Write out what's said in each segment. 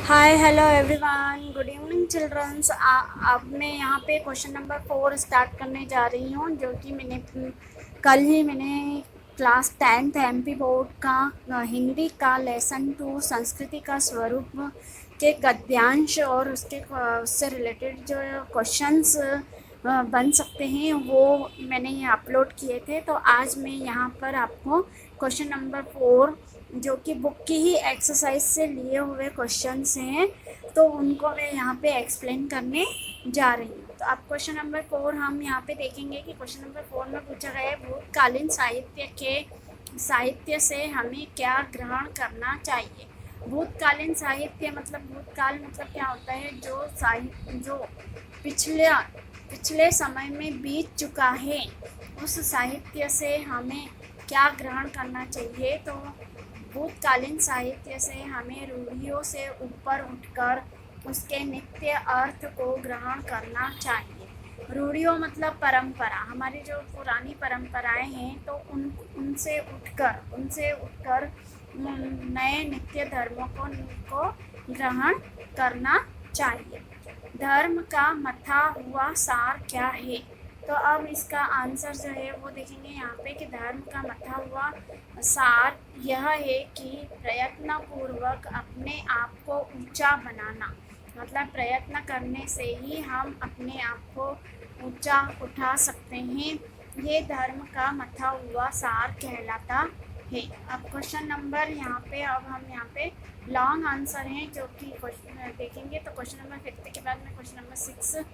हाय hello everyone, good evening childrens. अब मैं यहाँ पे क्वेश्चन नंबर 4 स्टार्ट करने जा रही हूँ, जो कि मैंने क्लास 10th एमपी बोर्ड का हिंदी का लेसन 2 संस्कृति का स्वरूप के गद्यांश और उससे रिलेटेड जो क्वेश्चंस बन सकते हैं वो मैंने अपलोड किए थे। तो आज मैं यहाँ पर आपको क्वेश्चन नंबर 4, जो कि बुक की ही एक्सरसाइज से लिए हुए क्वेश्चंस हैं, तो उनको मैं यहाँ पे एक्सप्लेन करने जा रही हूँ। तो अब क्वेश्चन नंबर 4 हम यहाँ पे देखेंगे कि क्वेश्चन नंबर 4 में पूछा गया है, भूतकालीन साहित्य से हमें क्या ग्रहण करना चाहिए। भूतकालीन साहित्य मतलब, भूतकाल मतलब क्या होता है, जो पिछले समय में बीत चुका है, उस साहित्य से हमें क्या ग्रहण करना चाहिए। तो भूतकालीन साहित्य से हमें रूढ़ियों से ऊपर उठकर उसके नित्य अर्थ को ग्रहण करना चाहिए। रूढ़ियों मतलब परंपरा, हमारी जो पुरानी परंपराएं हैं, तो उनसे उठकर नए नित्य धर्मों को ग्रहण करना चाहिए। धर्म का मथा हुआ सार क्या है। तो अब इसका आंसर जो है वो देखेंगे यहाँ पे कि धर्म का मथा हुआ सार यह है कि प्रयत्नपूर्वक अपने आप को ऊंचा बनाना, मतलब प्रयत्न करने से ही हम अपने आप को ऊंचा उठा सकते हैं। ये धर्म का मथा हुआ सार कहलाता है। अब क्वेश्चन नंबर हम यहाँ पे लॉन्ग आंसर हैं, जो कि क्वेश्चन देखेंगे। तो क्वेश्चन नंबर 5 के बाद मैं क्वेश्चन नंबर 6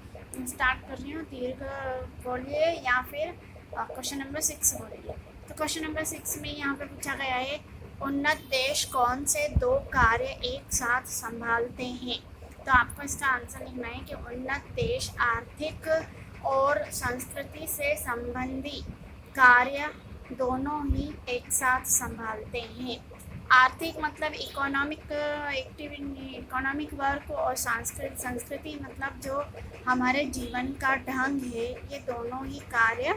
स्टार्ट कर रही हूँ। दीर्घ बोलिए या फिर क्वेश्चन नंबर 6 बोलिए। तो क्वेश्चन नंबर 6 में यहाँ पे पूछा गया है, उन्नत देश कौन से 2 कार्य एक साथ संभालते हैं। तो आपको इसका आंसर लिखना है कि उन्नत देश आर्थिक और संस्कृति से संबंधी कार्य दोनों ही एक साथ संभालते हैं। आर्थिक मतलब इकोनॉमिक वर्क, और संस्कृति मतलब जो हमारे जीवन का ढंग है, ये दोनों ही कार्य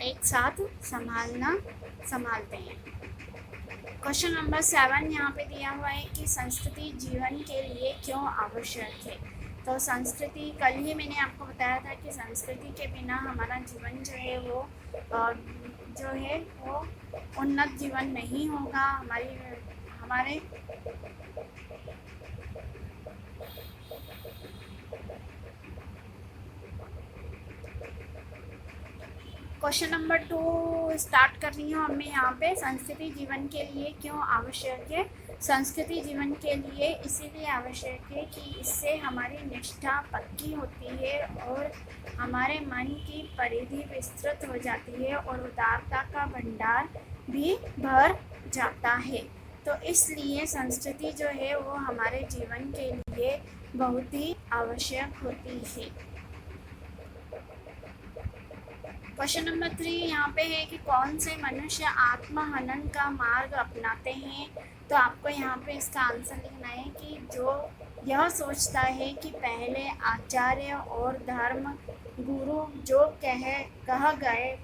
एक साथ संभालते हैं। क्वेश्चन नंबर 7 यहाँ पे दिया हुआ है कि संस्कृति जीवन के लिए क्यों आवश्यक है। तो संस्कृति, कल ही मैंने आपको बताया था कि संस्कृति के बिना हमारा जीवन जो है वो उन्नत जीवन नहीं होगा। हमारे क्वेश्चन नंबर 2 स्टार्ट कर रही हूँ मैं यहाँ पे। संस्कृति जीवन के लिए क्यों आवश्यक है। संस्कृति जीवन के लिए इसीलिए आवश्यक है कि इससे हमारी निष्ठा पक्की होती है और हमारे मन की परिधि विस्तृत हो जाती है और उदारता का भंडार भी भर जाता है। तो इसलिए संस्कृति जो है वो हमारे जीवन के लिए बहुत ही आवश्यक होती है। क्वेश्चन नंबर 3 यहाँ पे है कि कौन से मनुष्य आत्महनन का मार्ग अपनाते हैं। तो आपको यहाँ पे इसका आंसर लिखना है कि जो यह सोचता है कि पहले आचार्य और धर्म गुरु जो कह गए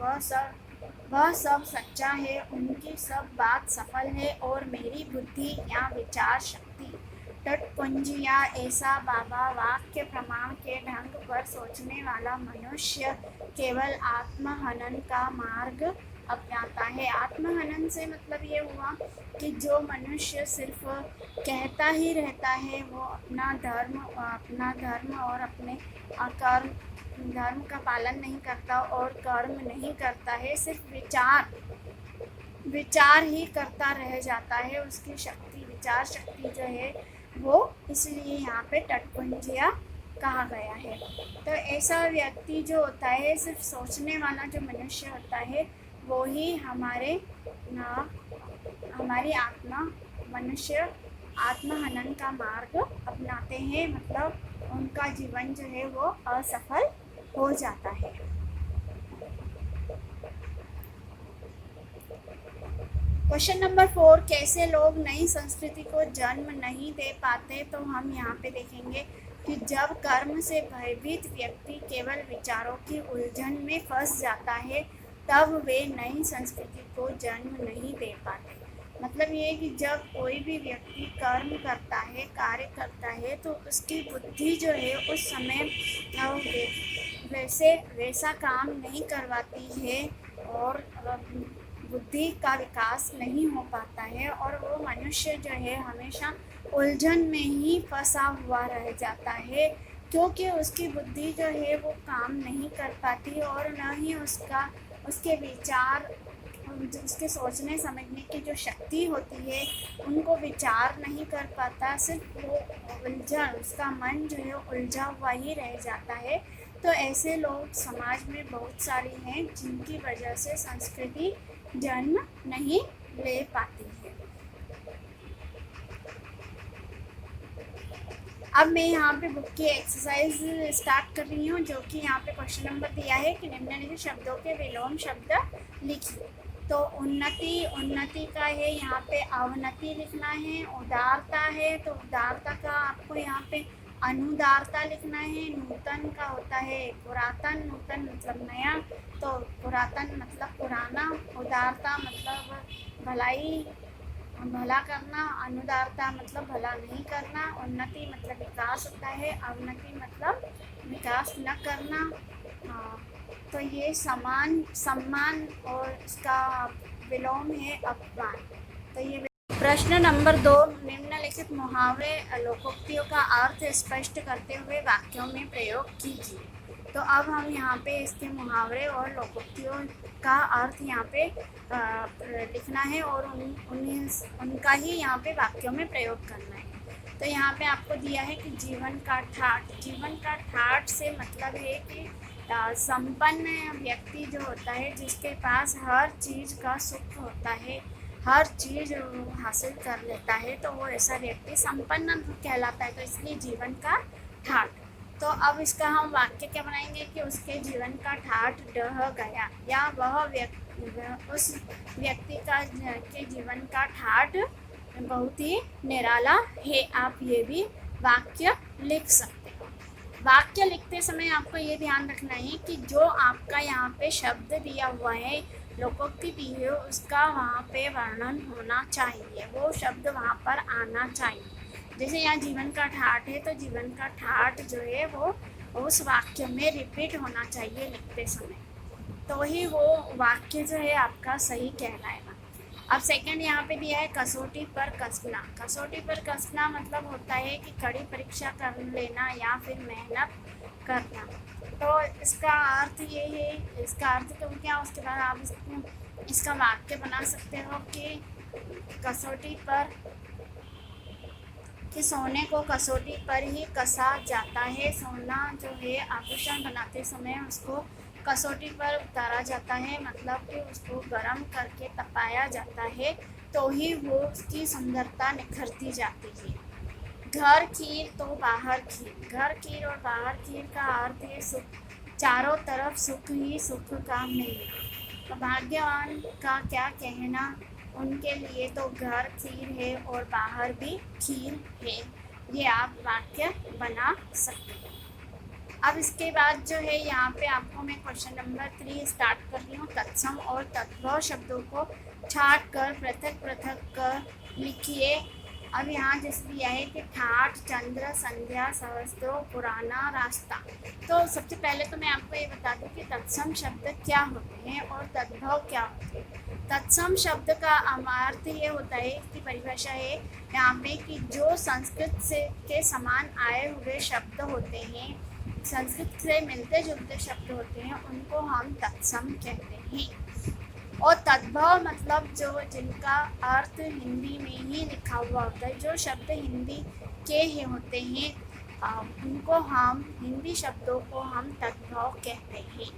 वह सब सच्चा है, उनकी सब बात सफल है और मेरी बुद्धि या विचार शक्ति टटपुंज या ऐसा बाबा वाक्य प्रमाण के ढंग पर सोचने वाला मनुष्य केवल आत्महनन का मार्ग अपनाता है। आत्महनन से मतलब ये हुआ कि जो मनुष्य सिर्फ कहता ही रहता है, वो अपना धर्म और अपने धर्म का पालन नहीं करता और कर्म नहीं करता है, सिर्फ विचार ही करता रह जाता है। उसकी विचार शक्ति जो है वो इसलिए यहाँ पे टटपुंजिया कहा गया है। तो ऐसा व्यक्ति जो होता है, सिर्फ सोचने वाला जो मनुष्य होता है, वो ही हमारी मनुष्य आत्महनन का मार्ग अपनाते हैं, मतलब उनका जीवन जो है वो असफल हो जाता है। क्वेश्चन नंबर 4, कैसे लोग नई संस्कृति को जन्म नहीं दे पाते। तो हम यहाँ पे देखेंगे कि जब कर्म से भयभीत व्यक्ति केवल विचारों की उलझन में फंस जाता है, तब वे नई संस्कृति को जन्म नहीं दे पाते। मतलब ये है कि जब कोई भी व्यक्ति कर्म करता है, कार्य करता है, तो उसकी बुद्धि जो है उस समय वैसा काम नहीं करवाती है और बुद्धि का विकास नहीं हो पाता है और वो मनुष्य जो है हमेशा उलझन में ही फंसा हुआ रह जाता है, क्योंकि उसकी बुद्धि जो है वो काम नहीं कर पाती और न ही उसके विचार, उसके सोचने समझने की जो शक्ति होती है उनको विचार नहीं कर पाता, सिर्फ वो उसका मन जो है उलझा हुआ ही रह जाता है। तो ऐसे लोग समाज में बहुत सारे हैं जिनकी वजह से संस्कृति जन्म नहीं ले पाती है। अब मैं यहाँ पे बुक की एक्सरसाइज स्टार्ट कर रही हूँ, जो कि यहाँ पे क्वेश्चन नंबर दिया है कि निम्नलिखित शब्दों के विलोम शब्द लिखिए। तो उन्नति का है यहाँ पे अवनति लिखना है। उदारता है तो उदारता का आपको यहाँ पे अनुदारता लिखना है। नूतन का होता है पुरातन, नूतन मतलब नया, तो पुरातन मतलब पुराना। उदारता मतलब भलाई, भला करना। अनुदारता मतलब भला नहीं करना। उन्नति मतलब विकास होता है। अवनति मतलब विकास न करना। तो ये सम्मान और इसका विलोम है अपमान। तो ये प्रश्न नंबर 2, निम्नलिखित मुहावरे लोकोक्तियों का अर्थ स्पष्ट करते हुए वाक्यों में प्रयोग कीजिए। तो अब हम यहाँ पे इसके मुहावरे और लोकोक्तियों का अर्थ यहाँ पे लिखना है और उनका ही यहाँ पे वाक्यों में प्रयोग करना है। तो यहाँ पे आपको दिया है कि जीवन का ठाठ। जीवन का ठाठ से मतलब है कि संपन्न व्यक्ति जो होता है, जिसके पास हर चीज़ का सुख होता है, हर चीज़ हासिल कर लेता है, तो वो ऐसा व्यक्ति संपन्न कहलाता है। तो इसलिए जीवन का ठाठ। तो अब इसका हम वाक्य क्या बनाएंगे कि उसके जीवन का ठाठ ढह गया, या उस व्यक्ति का के जीवन का ठाठ बहुत ही निराला है। आप ये भी वाक्य लिख सकते हो। वाक्य लिखते समय आपको ये ध्यान रखना है कि जो आपका यहाँ पे शब्द दिया हुआ है, लोकोक्ति दी है, उसका वहाँ पे वर्णन होना चाहिए, वो शब्द वहाँ पर आना चाहिए। जैसे यहाँ जीवन का ठाठ है, तो जीवन का ठाठ जो है वो उस वाक्य में रिपीट होना चाहिए लिखते समय, तो ही वो वाक्य जो है आपका सही कहलाएगा। अब सेकंड यहाँ पे दिया है कसौटी पर कसना। कसौटी पर कसना मतलब होता है कि कड़ी परीक्षा कर लेना या फिर मेहनत करना। तो इसका अर्थ ये है, इसका अर्थ तो क्या, उसके बाद आप इसका वाक्य बना सकते हो कि कसौटी पर, कि सोने को कसौटी पर ही कसा जाता है। सोना जो है आभूषण बनाते समय उसको कसौटी पर उतारा जाता है, मतलब कि उसको गर्म करके तपाया जाता है, तो ही वो उसकी सुंदरता निखरती जाती है। घर खीर तो बाहर खीर। घर खीर और बाहर खीर का अर्थ है सुख, चारों तरफ सुख ही सुख का मिलना। तो भाग्यवान का क्या कहना, उनके लिए तो घर खीर है और बाहर भी खीर है। ये आप वाक्य बना सकते हैं। अब इसके बाद जो है यहाँ पे आपको मैं क्वेश्चन नंबर 3 स्टार्ट कर रही हूँ। तत्सम और तद्भव शब्दों को छाट कर पृथक पृथक कर लिखिए। अब यहाँ जैसे दिया है कि ठाठ, चंद्र, संध्या, सहस्त्रों, पुराना, रास्ता। तो सबसे पहले तो मैं आपको ये बता दूँ कि तत्सम शब्द क्या होते हैं और तद्भव क्या होते हैं। तत्सम शब्द का अर्थ ये होता है, इसकी परिभाषा है यहाँ पे कि जो संस्कृत से के समान आए हुए शब्द होते हैं, संस्कृत से मिलते जुलते शब्द होते हैं, उनको हम तत्सम कहते हैं। और तद्भव मतलब जो जिनका अर्थ हिंदी में ही लिखा हुआ होता है, जो शब्द हिंदी के ही होते हैं, उनको हम, हिंदी शब्दों को हम तद्भव कहते हैं।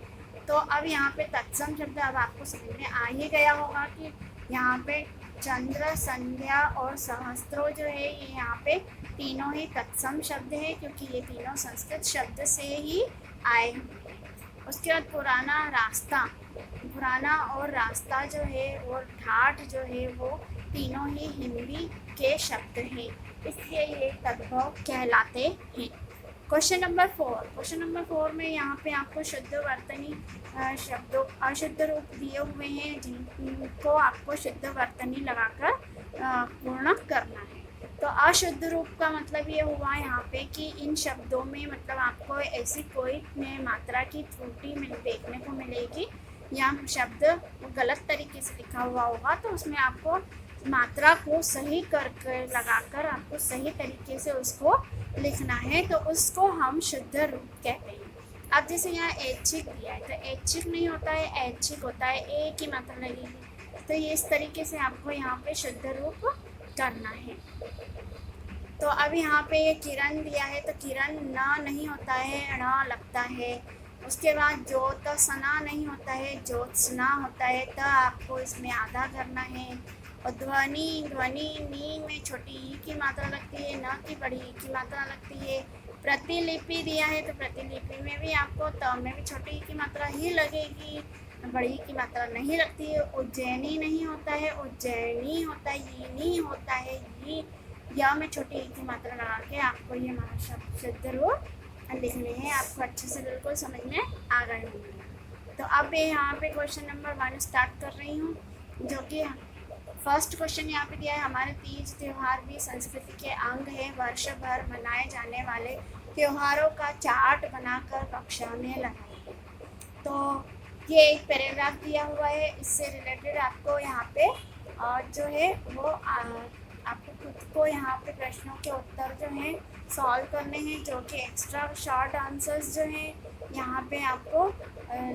तो अब यहाँ पे तत्सम शब्द अब आपको समझ में आ ही गया होगा कि यहाँ पे चंद्र, संध्या और सहस्त्रों जो है ये यहाँ पे तीनों ही तत्सम शब्द है, क्योंकि ये तीनों संस्कृत शब्द से ही आए हैं। उसके बाद पुराना, रास्ता। पुराना और रास्ता जो है और ठाठ जो है वो तीनों ही हिंदी के शब्द हैं, इसलिए ये तद्भव कहलाते हैं। क्वेश्चन नंबर 4 में यहाँ पे आपको शुद्ध वर्तनी शब्दों अशुद्ध रूप दिए हुए हैं जिनको आपको शुद्ध वर्तनी लगाकर पूर्ण करना है। तो अशुद्ध रूप का मतलब ये हुआ यहाँ पे कि इन शब्दों में मतलब आपको ऐसी कोई मात्रा की त्रुटि देखने को मिलेगी या शब्द गलत तरीके से लिखा हुआ होगा, तो उसमें आपको मात्रा को सही करके लगाकर आपको सही तरीके से उसको लिखना है, तो उसको हम शुद्ध रूप कहते हैं। अब जैसे यहाँ ऐच्छिक दिया है तो ऐच्छिक नहीं होता है, ऐच्छिक होता है, एक ही मात्रा लगेगी। तो ये इस तरीके से आपको यहाँ पे शुद्ध रूप करना है। तो अब यहाँ पे ये किरण दिया है तो किरण न नहीं होता है, ण लगता है। उसके बाद ज्योत्सना नहीं होता है, ज्योत्सना होता है। तो आपको इसमें आधा करना है। और ध्वनि नी में छोटी ई की मात्रा लगती है, न की बड़ी ई की मात्रा लगती है। प्रतिलिपि दिया है तो प्रतिलिपि में भी आपको त में भी छोटी ई की मात्रा ही लगेगी, बड़ी ई की मात्रा नहीं लगती है। उज्जैनी नहीं होता है, उज्जैनी होता है, यीनी होता है, ये या में छोटी ई की मात्रा लगा के आपको ये महाशब्द शुद्ध रूप लिखने हैं। आपको अच्छे से बिल्कुल समझ में आ गए होंगे। तो अब यहाँ पे क्वेश्चन नंबर 1 स्टार्ट कर रही हूँ, जो कि फर्स्ट क्वेश्चन यहाँ पे दिया है। हमारे तीज त्यौहार भी संस्कृति के अंग है। वर्ष भर मनाए जाने वाले त्योहारों का चार्ट बनाकर कक्षा में लगाएं। तो ये एक पैराग्राफ दिया हुआ है, इससे रिलेटेड आपको यहाँ पे जो है वो आपको खुद को यहाँ पे प्रश्नों के उत्तर जो हैं सॉल्व करने हैं, जो कि एक्स्ट्रा शॉर्ट आंसर्स जो हैं यहाँ पे आपको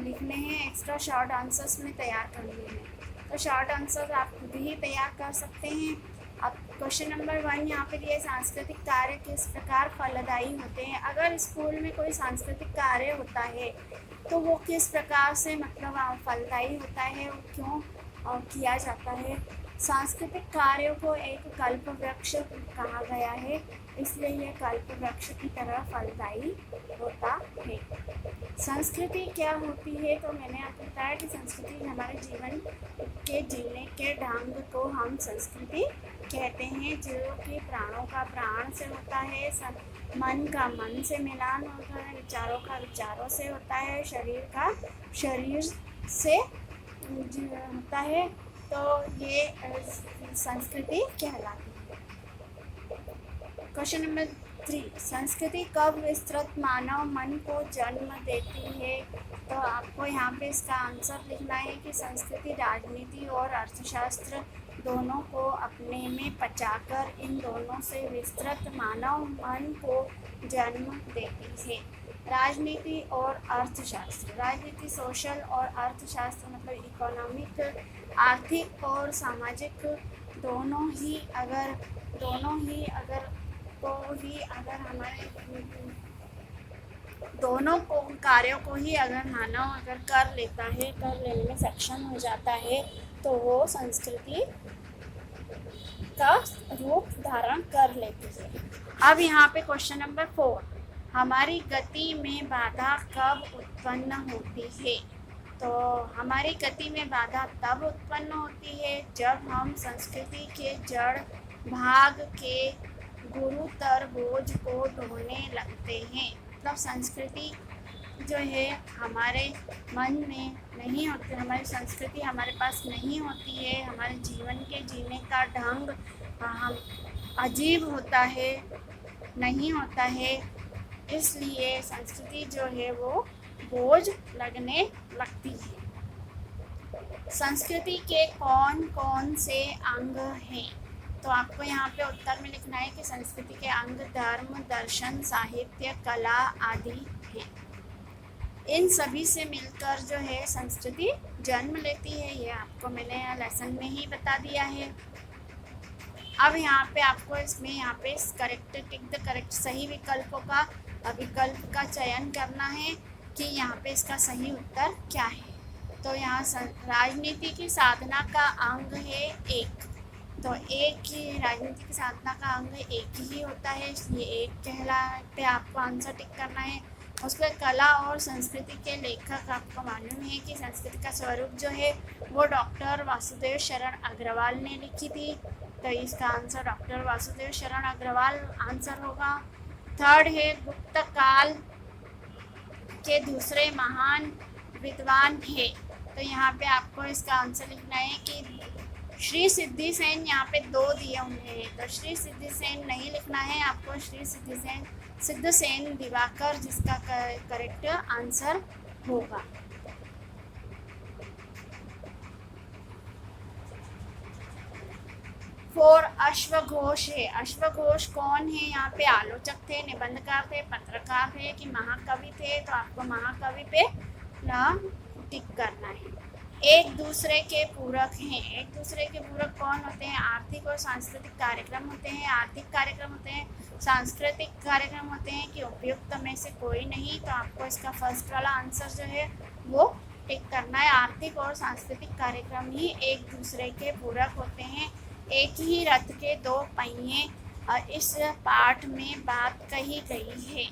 लिखने हैं, एक्स्ट्रा शॉर्ट आंसर्स में तैयार करने हैं। तो शॉर्ट आंसर आप खुद ही तैयार कर सकते हैं। अब क्वेश्चन नंबर 1 यहाँ पे दिया, सांस्कृतिक कार्य किस प्रकार फलदायी होते हैं। अगर स्कूल में कोई सांस्कृतिक कार्य होता है तो वो किस प्रकार से मतलब फलदायी होता है, वो क्यों किया जाता है। सांस्कृतिक कार्यों को एक कल्प वृक्ष कहा गया है, इसलिए यह कल्प वृक्ष की तरह फलदायी होता है। संस्कृति क्या होती है, तो मैंने आपको बताया कि संस्कृति हमारे जीवन के जीने के ढंग को हम संस्कृति कहते हैं, जो कि प्राणों का प्राण से होता है, मन का मन से मिलान होता है, विचारों का विचारों से होता है, शरीर का शरीर से होता है। तो ये संस्कृति कहलाती है। क्वेश्चन नंबर 3, संस्कृति कब विस्तृत मानव मन को जन्म देती है। तो आपको यहाँ पे इसका आंसर लिखना है कि संस्कृति राजनीति और अर्थशास्त्र दोनों को अपने में पचाकर इन दोनों से विस्तृत मानव मन को जन्म देती है। राजनीति और अर्थशास्त्र, राजनीति सोशल और अर्थशास्त्र मतलब इकोनॉमिक आर्थिक और सामाजिक दोनों ही अगर हमारे दोनों को कार्यों को ही अगर मानव अगर कर लेने में सक्षम हो जाता है तो वो संस्कृति का रूप धारण कर लेती है। अब यहाँ पे क्वेश्चन नंबर 4, हमारी गति में बाधा कब उत्पन्न होती है। तो हमारी गति में बाधा तब उत्पन्न होती है जब हम संस्कृति के जड़ भाग के गुरुतर बोझ को ढोने लगते हैं। मतलब संस्कृति जो है हमारे मन में नहीं होती, हमारी संस्कृति हमारे पास नहीं होती है, हमारे जीवन के जीने का ढंग हम अजीब होता है, नहीं होता है, इसलिए संस्कृति जो है वो बोझ लगने लगती है। संस्कृति के कौन कौन से अंग हैं। तो आपको यहाँ पे उत्तर में लिखना है कि संस्कृति के अंग धर्म, दर्शन, साहित्य, कला आदि हैं। इन सभी से मिलकर जो है संस्कृति जन्म लेती है, ये आपको मैंने लेसन में ही बता दिया है। अब यहाँ पे आपको इसमें यहाँ पे करेक्ट टिक द करेक्ट सही विकल्पों का विकल्प का चयन करना है कि यहाँ पे इसका सही उत्तर क्या है। तो यहाँ राजनीति की साधना का अंग है एक, तो एक ही राजनीति की साधना का अंग एक ही होता है, इसलिए एक कहला पे आपको आंसर टिक करना है। उसके कला और संस्कृति के लेखक आपको मालूम है कि संस्कृति का स्वरूप जो है वो डॉक्टर वासुदेव शरण अग्रवाल ने लिखी थी, तो इसका आंसर डॉक्टर वासुदेव शरण अग्रवाल आंसर होगा। थर्ड है गुप्त काल के दूसरे महान विद्वान है। तो यहाँ पे आपको इसका आंसर लिखना है कि श्री सिद्धि सेन, यहाँ पे 2 दिए हुए हैं, तो श्री सिद्धि सेन नहीं लिखना है आपको, श्री सिद्ध सेन दिवाकर जिसका करेक्ट आंसर होगा। फोर अश्वघोष है। अश्वघोष कौन है? यहाँ पे आलोचक थे, निबंधकार थे, पत्रकार थे कि महाकवि थे, तो आपको महाकवि पे ना टिक करना है। एक दूसरे के पूरक हैं। एक दूसरे के पूरक कौन होते हैं? आर्थिक और सांस्कृतिक कार्यक्रम होते हैं। आर्थिक कार्यक्रम होते हैं, सांस्कृतिक कार्यक्रम होते हैं कि उपयुक्त में से कोई नहीं। तो आपको इसका फर्स्ट वाला आंसर जो है वो टिक करना है। आर्थिक और सांस्कृतिक कार्यक्रम ही एक दूसरे के पूरक होते हैं। एक ही रथ के 2 पहिए इस पाठ में बात कही गई है।